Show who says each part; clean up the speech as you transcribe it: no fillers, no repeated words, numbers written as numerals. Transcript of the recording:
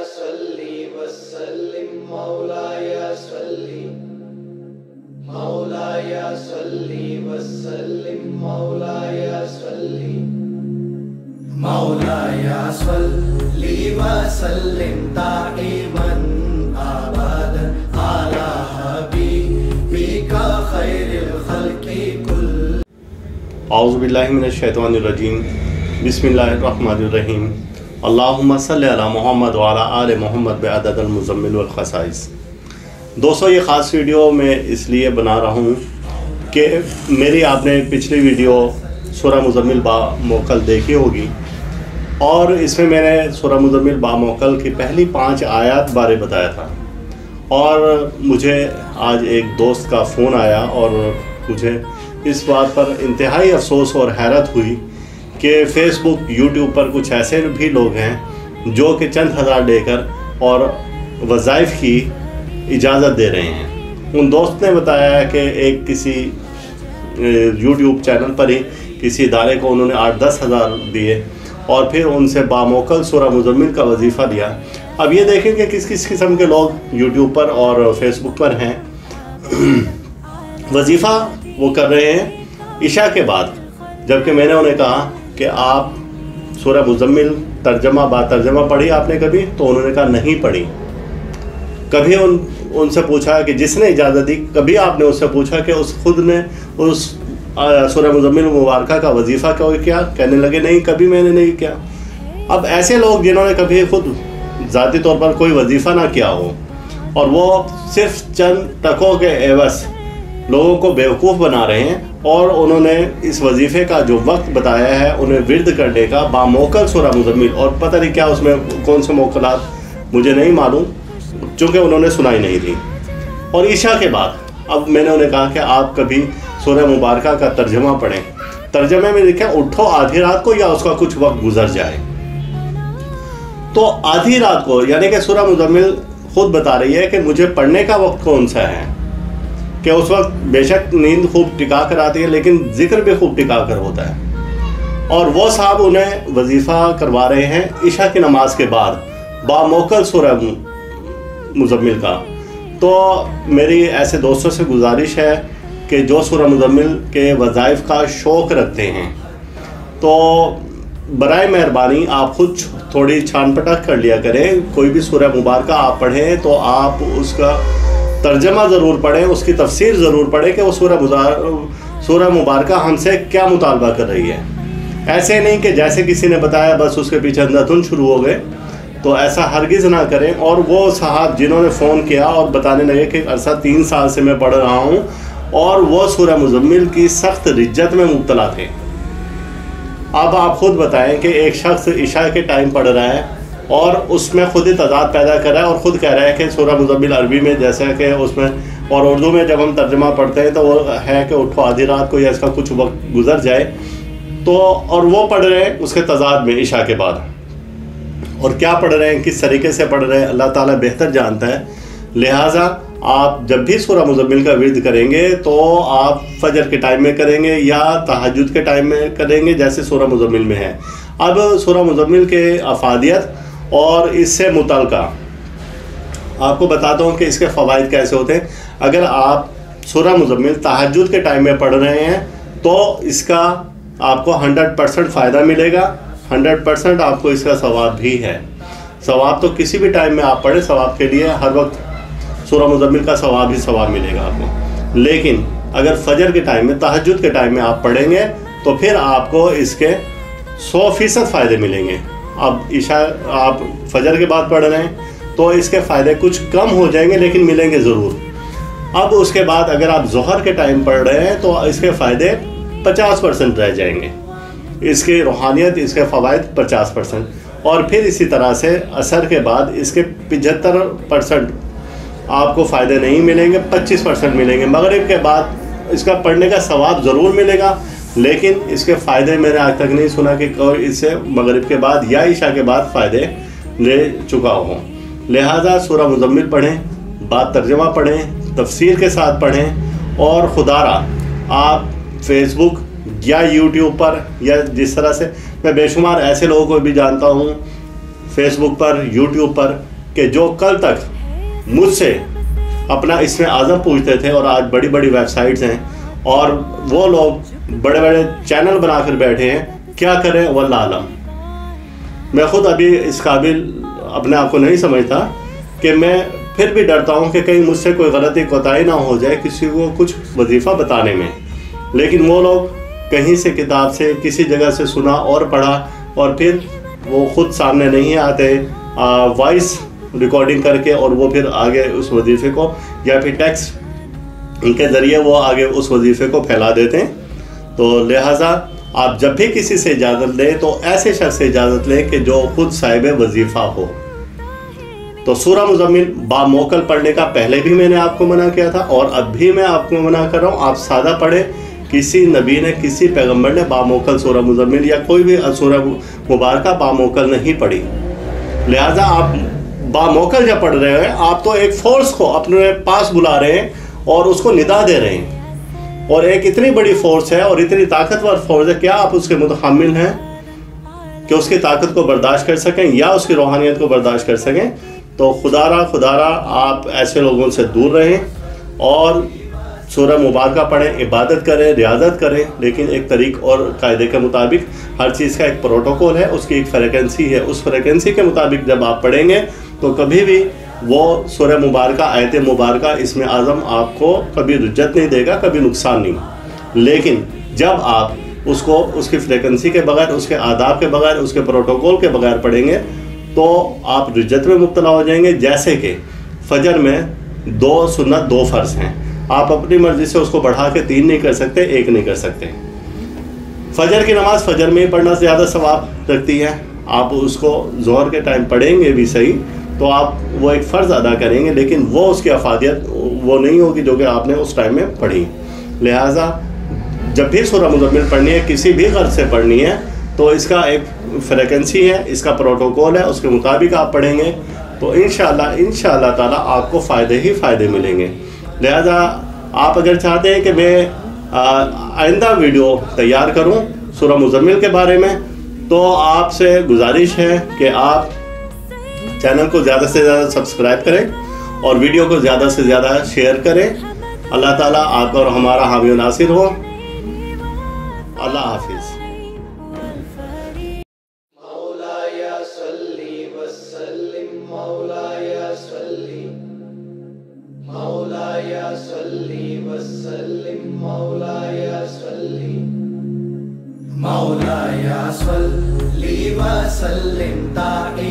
Speaker 1: सल्ली वसल्लिम मौलाया सल्ली वसल्लिम मौलाया सल्ली वसल्लिम दाइमन अबदन अला हबीबिका खैरिल खल्क़ि कुल।
Speaker 2: औज़ु बिल्लाहि मिनश शैतानिर रजीम। बिस्मिल्लाहिर रहमानिर रहीम। अल्लाहुम्मा सल्लि अला मुहम्मद व अला आले मुहम्मद बिअददिल मुज़म्मिल वल खसाइस। दोस्तों, ये ख़ास वीडियो मैं इसलिए बना रहा हूँ कि मेरी आपने पिछली वीडियो सूरह मुज़म्मिल बामौकल देखी होगी और इसमें मैंने सूरह मुज़म्मिल बामौकल की पहली 5 आयत बारे बताया था। और मुझे आज एक दोस्त का फ़ोन आया और मुझे इस बात पर इंतहाई अफसोस और हैरत हुई कि फ़ेसबुक, यूट्यूब पर कुछ ऐसे भी लोग हैं जो कि चंद हज़ार देकर और वज़ाइफ की इजाज़त दे रहे हैं। उन दोस्त ने बताया कि एक किसी यूट्यूब चैनल पर ही किसी इदारे को उन्होंने 8-10 हज़ार दिए और फिर उनसे बामौकल सूरह मुज़म्मिल का वजीफ़ा लिया। अब ये देखें कि किस किस किस्म के लोग यूट्यूब पर और फेसबुक पर हैं। वजीफ़ा वो कर रहे हैं इशा के बाद, जबकि मैंने उन्हें कहा कि आप सूरह मुज़म्मिल तर्जमा बा तर्जमा पढ़ी आपने कभी? तो उन्होंने कहा नहीं पढ़ी। कभी उनसे पूछा कि जिसने इजाज़त दी, कभी आपने उससे पूछा कि खुद ने उस सूरह मुज़म्मिल मुबारका का वजीफ़ा क्या? कहने लगे नहीं, कभी मैंने नहीं किया। अब ऐसे लोग जिन्होंने कभी खुद ज़ाती तौर पर कोई वजीफ़ा ना किया हो और वो सिर्फ चंद टकों के एवज़ लोगों को बेवकूफ़ बना रहे हैं और उन्होंने इस वजीफ़े का जो वक्त बताया है उन्हें विर्द करने का बामौकल सूरह मुज़म्मिल, और पता नहीं क्या उसमें कौन से मौकलात मुझे नहीं मालूम, चूँकि उन्होंने सुनाई नहीं थी। और ईशा के बाद अब मैंने उन्हें कहा कि आप कभी सूरह मुबारका का तर्जमा पढ़ें। तर्जमे में लिखा उठो आधी रात को या उसका कुछ वक्त गुजर जाए। तो आधी रात को यानी कि सूरह मुज़म्मिल खुद बता रही है कि मुझे पढ़ने का वक्त कौन सा है, कि उस वक्त बेशक नींद खूब टिका कर आती है लेकिन जिक्र भी खूब टिका कर होता है। और वो साहब उन्हें वजीफ़ा करवा रहे हैं इशा की नमाज के बाद बामौकल सूरह मुज़म्मिल का। तो मेरी ऐसे दोस्तों से गुजारिश है कि जो सूरह मुज़म्मिल के वज़ाइफ का शौक़ रखते हैं तो बराए मेहरबानी आप खुद थोड़ी छान पटक कर लिया करें। कोई भी सूरह मुबारका आप पढ़ें तो आप उसका तर्जमा ज़रूर पढ़ें, उसकी तफसीर ज़रूर पढ़ें कि वो सूरह मुबारका हमसे क्या मुतालबा कर रही है। ऐसे नहीं कि जैसे किसी ने बताया बस उसके पीछे अंधाधुन शुरू हो गए, तो ऐसा हरगिज़ ना करें। और वो साहब जिन्होंने फ़ोन किया और बताने लगे कि अरसा 3 साल से मैं पढ़ रहा हूँ और वो सूरह मुज़म्मिल की सख्त रिज्जत में मुब्तला थे। अब आप ख़ुद बताएं कि एक शख्स इशा के टाइम पढ़ रहा है और उसमें खुद ही तज़ाद पैदा कर रहा है और ख़ुद कह रहा है कि सूरह मुज़म्मिल अरबी में जैसे कि उसमें और उर्दू में जब हम तर्जमा पढ़ते हैं तो वो है कि उठो आधी रात को या इसका कुछ वक्त गुजर जाए, तो और वो पढ़ रहे हैं उसके तज़ाद में इशा के बाद। और क्या पढ़ रहे हैं, किस तरीके से पढ़ रहे हैं, अल्लाह ताला बेहतर जानता है। लिहाजा आप जब भी सूरह मुज़म्मिल का विर्द करेंगे तो आप फजर के टाइम में करेंगे या तहज्जुद के टाइम में करेंगे जैसे सूरह मुज़म्मिल में है। अब सूरह मुज़म्मिल के अफादियत और इससे मुतल्लिक़ा आपको बताता हूँ कि इसके फ़वाइद कैसे होते हैं। अगर आप सूरह मुज़म्मिल तहज्जुद के टाइम में पढ़ रहे हैं तो इसका आपको 100% फ़ायदा मिलेगा, 100% आपको इसका सवाब भी है। सवाब तो किसी भी टाइम में आप पढ़ें, सवाब के लिए हर वक्त सूरह मुज़म्मिल का सवाब ही सवाब मिलेगा आपको। लेकिन अगर फजर के टाइम में, तहज्जुद के टाइम में आप पढ़ेंगे तो फिर आपको इसके 100% फ़ायदे मिलेंगे। अब इशा आप फजर के बाद पढ़ रहे हैं तो इसके फ़ायदे कुछ कम हो जाएंगे लेकिन मिलेंगे ज़रूर। अब उसके बाद अगर आप ज़ोहर के टाइम पढ़ रहे हैं तो इसके फ़ायदे 50% रह जाएंगे, इसकी रूहानियत, इसके फ़वाइद 50%। और फिर इसी तरह से असर के बाद इसके 75% आपको फ़ायदे नहीं मिलेंगे, 25% मिलेंगे। मगरिब के बाद इसका पढ़ने का सवाब ज़रूर मिलेगा लेकिन इसके फ़ायदे मैंने आज तक नहीं सुना कि कोई इससे मगरिब के बाद या इशा के बाद फ़ायदे ले चुका हो। लिहाजा सूरह मुज़म्मिल पढ़ें, बाद तर्जमा पढ़ें, तफसीर के साथ पढ़ें। और खुदारा आप फेसबुक या यूट्यूब पर या जिस तरह से मैं बेशुमार ऐसे लोगों को भी जानता हूँ फेसबुक पर, यूट्यूब पर कि जो कल तक मुझसे अपना इसमें आज़म पूछते थे और आज बड़ी बड़ी वेबसाइट्स हैं और वो लोग बड़े बड़े चैनल बनाकर बैठे हैं, क्या करें वल्लाह आलम। मैं खुद अभी इस काबिल अपने आप को नहीं समझता कि मैं फिर भी डरता हूँ कि कहीं मुझसे कोई गलती कोताही ना हो जाए किसी को कुछ वजीफ़ा बताने में। लेकिन वो लोग कहीं से किताब से किसी जगह से सुना और पढ़ा और फिर वो खुद सामने नहीं आते वॉइस रिकॉर्डिंग करके, और वो फिर आगे उस वजीफ़े को या फिर टेक्स्ट इनके ज़रिए वो आगे उस वजीफ़े को फैला देते हैं। तो लिहाजा आप जब भी किसी से इजाज़त लें तो ऐसे शख्स से इजाज़त लें कि जो खुद साहिब वजीफ़ा हो। तो सूरह मुज़म्मिल बामौकल पढ़ने का पहले भी मैंने आपको मना किया था और अब भी मैं आपको मना कर रहा हूँ, आप सादा पढ़े। किसी नबी ने, किसी पैगंबर ने बामौकल सूरह मुज़म्मिल या कोई भी सूरह मुबारका बामौकल नहीं पढ़ी। लिहाजा आप बामौकल जब पढ़ रहे हैं, आप तो एक फ़ोर्स को अपने पास बुला रहे हैं और उसको निदा दे रहे हैं, और एक इतनी बड़ी फ़ोर्स है और इतनी ताकतवर फ़ोर्स है, क्या आप उसके मुतहम्मिल हैं कि उसकी ताकत को बर्दाश्त कर सकें या उसकी रूहानियत को बर्दाश्त कर सकें? तो खुदारा आप ऐसे लोगों से दूर रहें और सूरह मुबारका पढ़ें, इबादत करें, रियाजत करें, लेकिन एक तरीक़ और कायदे के मुताबिक। हर चीज़ का एक प्रोटोकॉल है, उसकी एक फ्रिक्वेंसी है, उस फ्रिक्वेंसी के मुताबिक जब आप पढ़ेंगे तो कभी भी वो सूरह मुबारका, आयत मुबारका, इसमें आज़म आपको कभी रुज्जत नहीं देगा, कभी नुकसान नहीं। लेकिन जब आप उसको उसकी फ्रिक्वेंसी के बगैर, उसके आदाब के बगैर, उसके प्रोटोकॉल के बगैर पढ़ेंगे तो आप रुज्जत में मुब्तला हो जाएंगे। जैसे कि फ़जर में 2 सुन्नत 2 फ़र्ज़ हैं, आप अपनी मर्ज़ी से उसको बढ़ा के 3 नहीं कर सकते, 1 नहीं कर सकते। फ़जर की नमाज़ फ़जर में ही पढ़ना ज़्यादा सवाब रखती है। आप उसको ज़ोहर के टाइम पढ़ेंगे भी सही, तो आप वो एक फ़र्ज़ अदा करेंगे, लेकिन वो उसकी अफादियत वो नहीं होगी जो कि आपने उस टाइम में पढ़ी। लिहाजा जब भी सूरह मुज़म्मिल पढ़नी है, किसी भी गर्ज से पढ़नी है, तो इसका एक फ्रिक्वेंसी है, इसका प्रोटोकॉल है, उसके मुताबिक आप पढ़ेंगे तो इंशाअल्लाह ताला आपको फ़ायदे ही फ़ायदे मिलेंगे। लिहाजा आप अगर चाहते हैं कि मैं आइंदा वीडियो तैयार करूं सूरह मुज़म्मिल के बारे में, तो आपसे गुजारिश है कि आप चैनल को ज़्यादा से ज़्यादा सब्सक्राइब करें और वीडियो को ज़्यादा से ज़्यादा शेयर करें। अल्लाह ताला आपका और हमारा हामी व नासिर हो। अल्लाह हाफिज़।
Speaker 1: मौलाया सल्ली व सल्लिम ताई